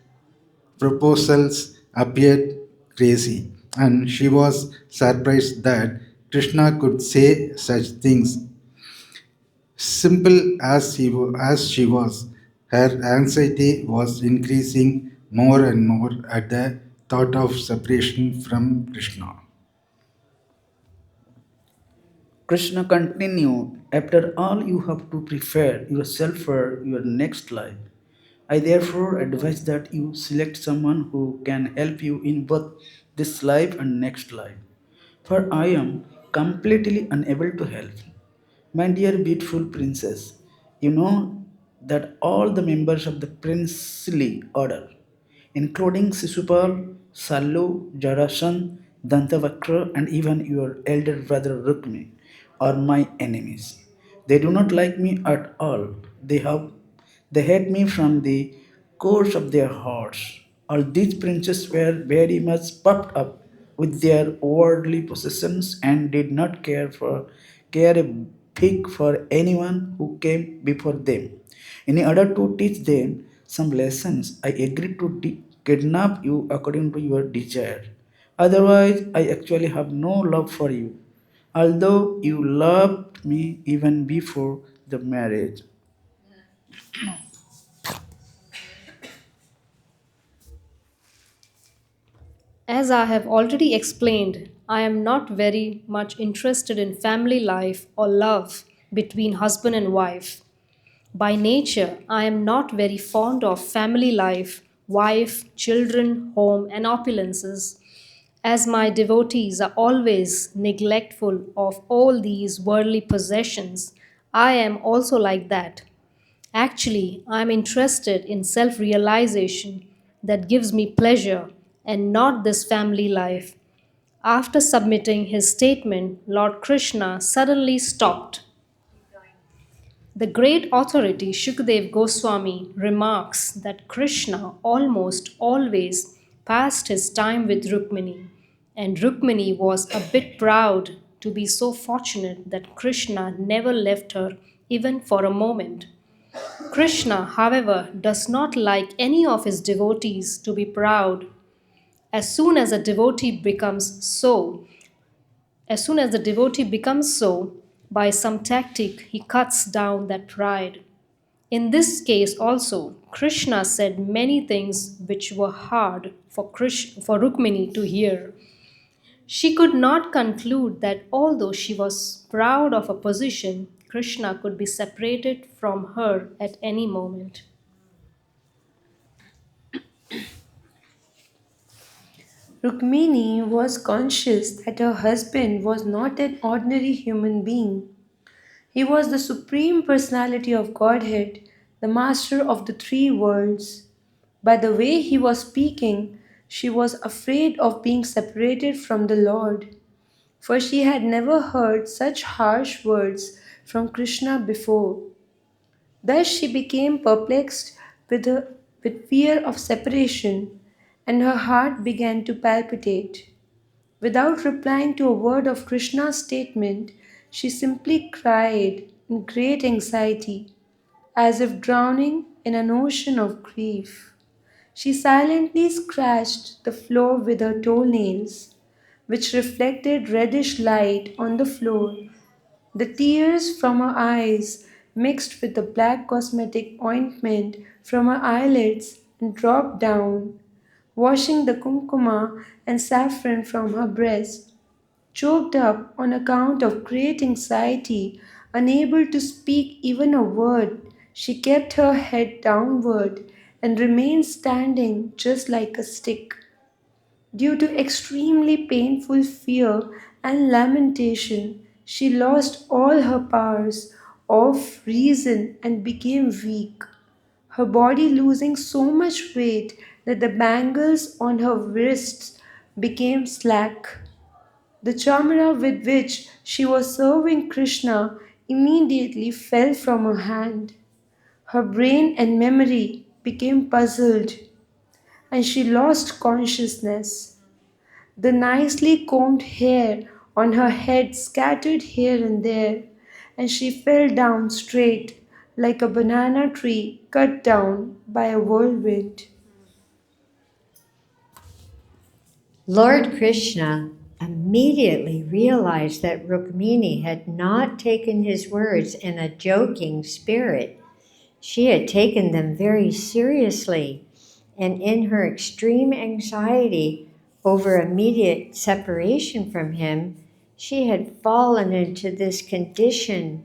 proposals appeared crazy, and she was surprised that Krishna could say such things. Simple as she was, her anxiety was increasing more and more at the thought of separation from Krishna. Krishna continued, after all, you have to prepare yourself for your next life. I therefore advise that you select someone who can help you in both this life and next life. For I am completely unable to help. My dear beautiful princess, you know that all the members of the princely order, including Sisupal, Salu, Jarasan, Dantavakra, and even your elder brother Rukmi, are my enemies. They do not like me at all. They hate me from the course of their hearts. All these princes were very much puffed up with their worldly possessions and did not care a pig for anyone who came before them. In order to teach them some lessons, I agreed to kidnap you according to your desire. Otherwise, I actually have no love for you, although you loved me even before the marriage. As I have already explained, I am not very much interested in family life or love between husband and wife. By nature, I am not very fond of family life, wife, children, home, and opulences. As my devotees are always neglectful of all these worldly possessions, I am also like that. Actually, I am interested in self realization that gives me pleasure and not this family life. After submitting his statement, Lord Krishna suddenly stopped. The great authority Shukdev Goswami remarks that Krishna almost always passed his time with Rukmini, and Rukmini was a bit proud to be so fortunate that Krishna never left her even for a moment. Krishna, however, does not like any of his devotees to be proud. As soon as a devotee becomes so, as soon as the devotee becomes so, by some tactic he cuts down that pride. In this case also, Krishna said many things which were hard for Rukmini to hear. She could not conclude that although she was proud of a position, Krishna could be separated from her at any moment. Rukmini was conscious that her husband was not an ordinary human being. He was the supreme personality of Godhead, the master of the three worlds. By the way he was speaking, she was afraid of being separated from the Lord, for she had never heard such harsh words from Krishna before. Thus she became perplexed with fear of separation, and her heart began to palpitate. Without replying to a word of Krishna's statement, she simply cried in great anxiety, as if drowning in an ocean of grief. She silently scratched the floor with her toenails, which reflected reddish light on the floor. The tears from her eyes mixed with the black cosmetic ointment from her eyelids and dropped down, washing the kumkuma and saffron from her breast. Choked up on account of great anxiety, unable to speak even a word, she kept her head downward and remained standing just like a stick. Due to extremely painful fear and lamentation, she lost all her powers of reason and became weak, her body losing so much weight that the bangles on her wrists became slack. The chamara with which she was serving Krishna immediately fell from her hand. Her brain and memory became puzzled, and she lost consciousness. The nicely combed hair on her head scattered here and there, and she fell down straight like a banana tree cut down by a whirlwind. Lord Krishna immediately realized that Rukmini had not taken his words in a joking spirit. She had taken them very seriously, and in her extreme anxiety over immediate separation from him, she had fallen into this condition.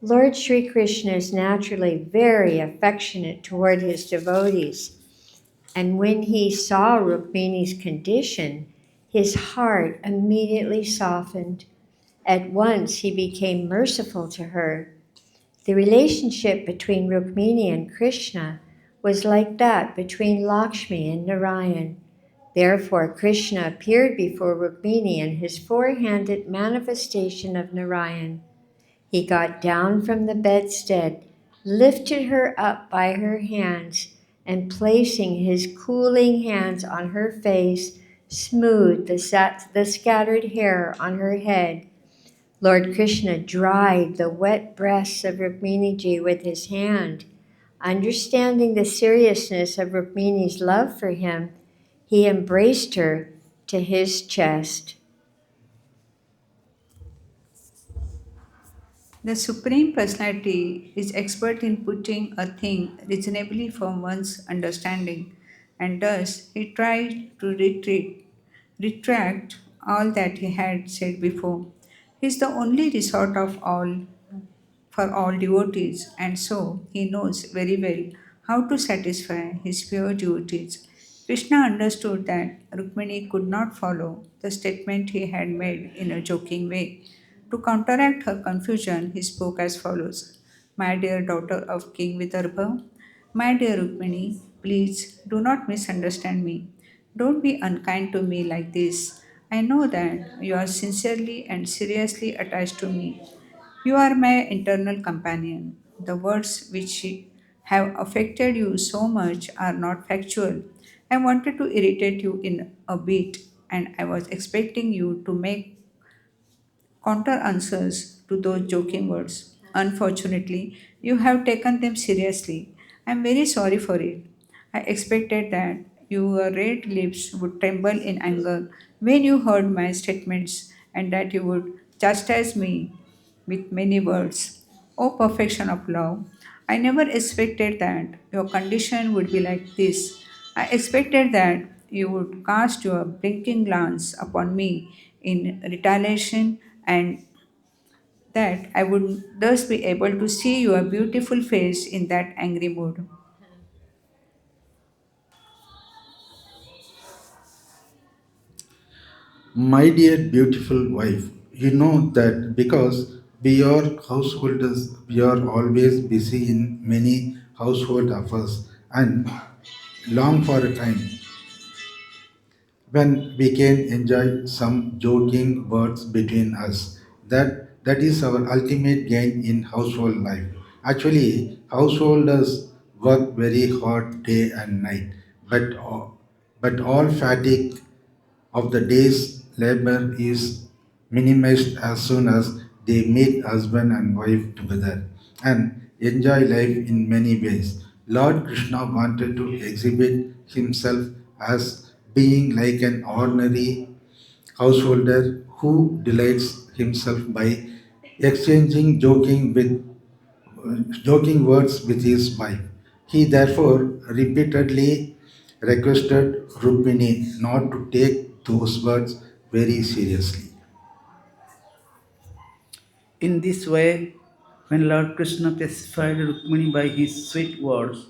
Lord Sri Krishna is naturally very affectionate toward his devotees, and when he saw Rukmini's condition, his heart immediately softened. At once he became merciful to her. The relationship between Rukmini and Krishna was like that between Lakshmi and Narayan. Therefore, Krishna appeared before Rukmini in his four-handed manifestation of Narayan. He got down from the bedstead, lifted her up by her hands, and placing his cooling hands on her face, smoothed the scattered hair on her head. Lord Krishna dried the wet breasts of Rukminiji with his hand. Understanding the seriousness of Rukmini's love for him, he embraced her to his chest. The Supreme Personality is expert in putting a thing reasonably from one's understanding, and thus he tried to retract all that he had said before. He is the only resort of all for all devotees, and so he knows very well how to satisfy his pure devotees. Krishna understood that Rukmini could not follow the statement he had made in a joking way. To counteract her confusion, he spoke as follows: My dear daughter of King Vidarbha, my dear Rukmini, please do not misunderstand me. Don't be unkind to me like this. I know that you are sincerely and seriously attached to me. You are my eternal companion. The words which have affected you so much are not factual. I wanted to irritate you in a bit, and I was expecting you to make counter answers to those joking words. Unfortunately, you have taken them seriously. I am very sorry for it. I expected that your red lips would tremble in anger when you heard my statements and that you would chastise me with many words. O perfection of love, I never expected that your condition would be like this. I expected that you would cast your blinking glance upon me in retaliation and that I would thus be able to see your beautiful face in that angry mood. My dear beautiful wife, you know that because we are householders, we are always busy in many household affairs and long for a time when we can enjoy some joking words between us. That is our ultimate gain in household life. Actually, householders work very hard day and night, but all fatigue of the day's labor is minimized as soon as they meet husband and wife together and enjoy life in many ways. Lord Krishna wanted to exhibit himself as being like an ordinary householder who delights himself by exchanging joking words with his wife. He therefore repeatedly requested Rukmini not to take those words very seriously. In this way, when Lord Krishna pacified Rukmini by his sweet words,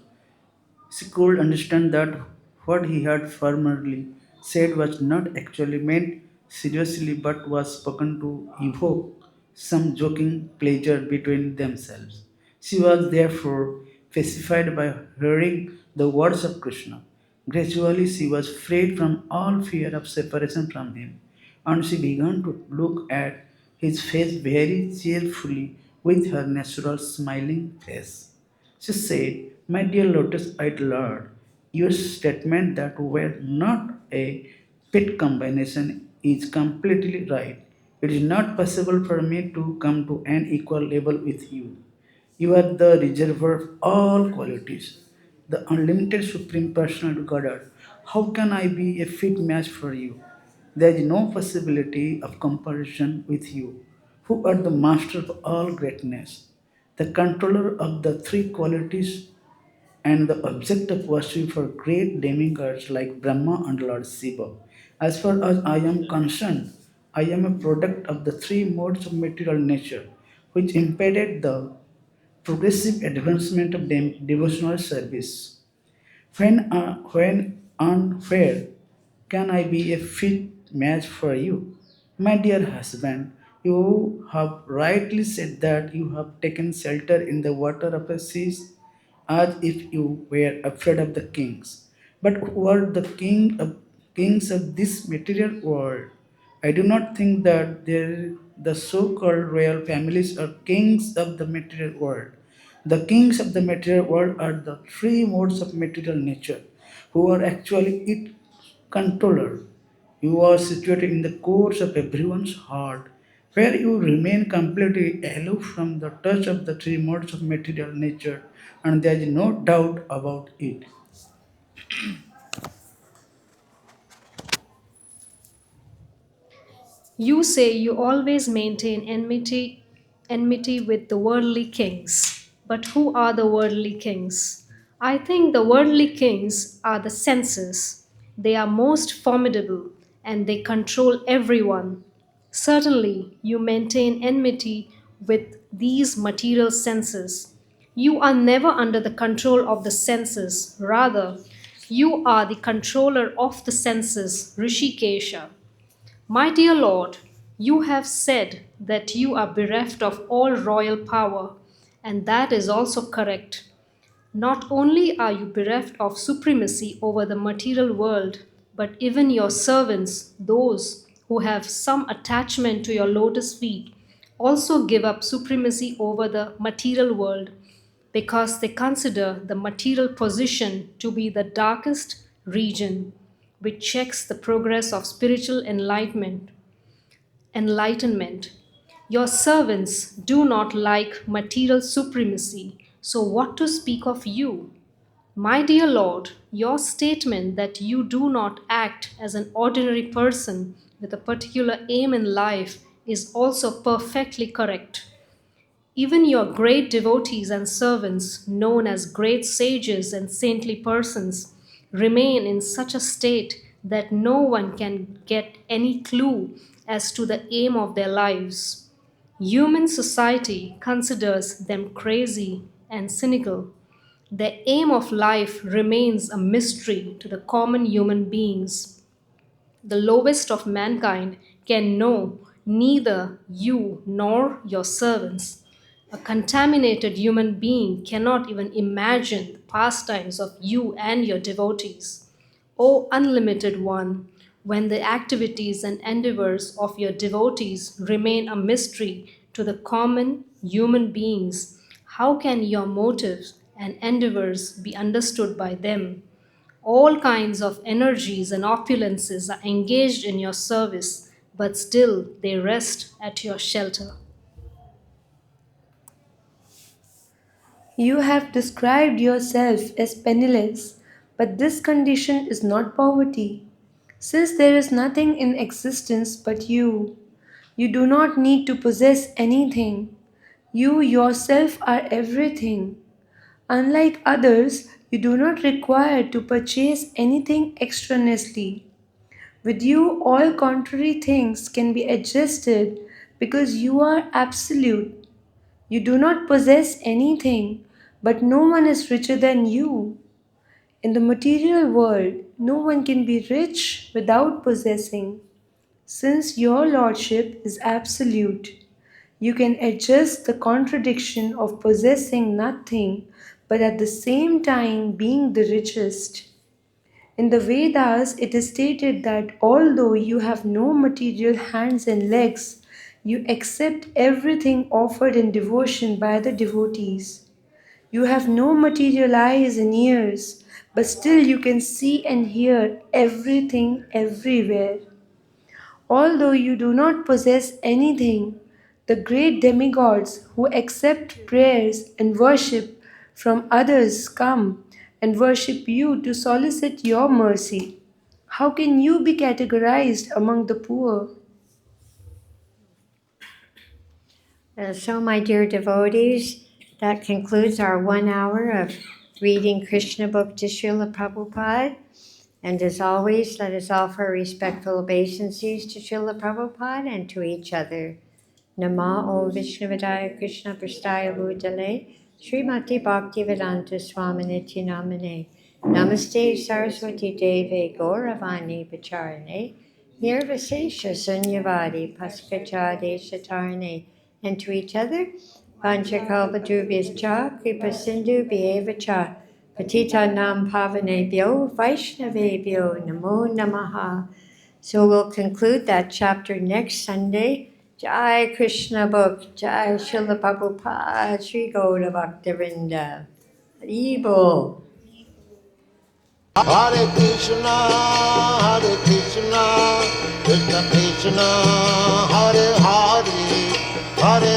she could understand that what he had formerly said was not actually meant seriously but was spoken to evoke some joking pleasure between themselves. She was therefore pacified by hearing the words of Krishna. Gradually, she was freed from all fear of separation from him, and she began to look at his face very cheerfully with her natural smiling face. She said, My dear lotus eyed Lord, Your statement that we're not a pit combination is completely right. It is not possible for me to come to an equal level with you. You are the reservoir of all qualities, the unlimited supreme personal Godhead. How can I be a fit match for you? There is no possibility of comparison with you, who are the master of all greatness, the controller of the three qualities and the object of worship for great demigods like Brahma and Lord Shiva. As far as I am concerned, I am a product of the three modes of material nature, which impeded the progressive advancement of devotional service. When and where can I be a fit match for you? My dear husband, you have rightly said that you have taken shelter in the water of the seas as if you were afraid of the kings. But who are the kings of this material world? I do not think that the so-called royal families are kings of the material world. The kings of the material world are the three modes of material nature, who are actually its controller. You are situated in the core of everyone's heart, where you remain completely aloof from the touch of the three modes of material nature, and there is no doubt about it. You say you always maintain enmity with the worldly kings. But who are the worldly kings? I think the worldly kings are the senses. They are most formidable and they control everyone. Certainly, you maintain enmity with these material senses. You are never under the control of the senses. Rather, you are the controller of the senses, Rishikesha. My dear Lord, you have said that you are bereft of all royal power, and that is also correct. Not only are you bereft of supremacy over the material world, but even your servants, those who have some attachment to your lotus feet, also give up supremacy over the material world because they consider the material position to be the darkest region, which checks the progress of spiritual enlightenment. Your servants do not like material supremacy, so what to speak of you? My dear Lord, your statement that you do not act as an ordinary person with a particular aim in life is also perfectly correct. Even your great devotees and servants, known as great sages and saintly persons, remain in such a state that no one can get any clue as to the aim of their lives. Human society considers them crazy and cynical. Their aim of life remains a mystery to the common human beings. The lowest of mankind can know neither you nor your servants. A contaminated human being cannot even imagine the pastimes of you and your devotees. O unlimited one, when the activities and endeavors of your devotees remain a mystery to the common human beings, how can your motives and endeavors be understood by them? All kinds of energies and opulences are engaged in your service, but still they rest at your shelter. You have described yourself as penniless, but this condition is not poverty. Since there is nothing in existence but you, you do not need to possess anything. You yourself are everything. Unlike others, you do not require to purchase anything extraneously. With you, all contrary things can be adjusted because you are absolute. You do not possess anything, but no one is richer than you. In the material world, no one can be rich without possessing. Since your lordship is absolute, you can adjust the contradiction of possessing nothing but at the same time being the richest. In the Vedas, it is stated that although you have no material hands and legs, you accept everything offered in devotion by the devotees. You have no material eyes and ears, but still you can see and hear everything everywhere. Although you do not possess anything, the great demigods who accept prayers and worship from others come and worship you to solicit your mercy. How can you be categorized among the poor? So, my dear devotees, that concludes our 1 hour of reading Krishna book to Srila Prabhupada. And as always, let us offer respectful obeisances to Srila Prabhupada and to each other. Namo Vishnavadaya Krishna Prastaya Bhutale Srimati Bhaktivedanta Swaminiti Namane Namaste Saraswati Deve Gauravani Pacharane Nirvasesha Sunyavadi Paskachade Shatarane. And to each other, Panchakalpadrubhyascha Kripa Sindhu Bhyevacha Patita Nam Pavanebhyo Vaishnavebhyo Namo Namaha. So we'll conclude that chapter next Sunday. Jai Krishna book, Jai Srila Prabhupada, Sri Gaura Bhaktivinoda. Haribol. Hare Krishna, Krishna Krishna, Hare Hare, Hare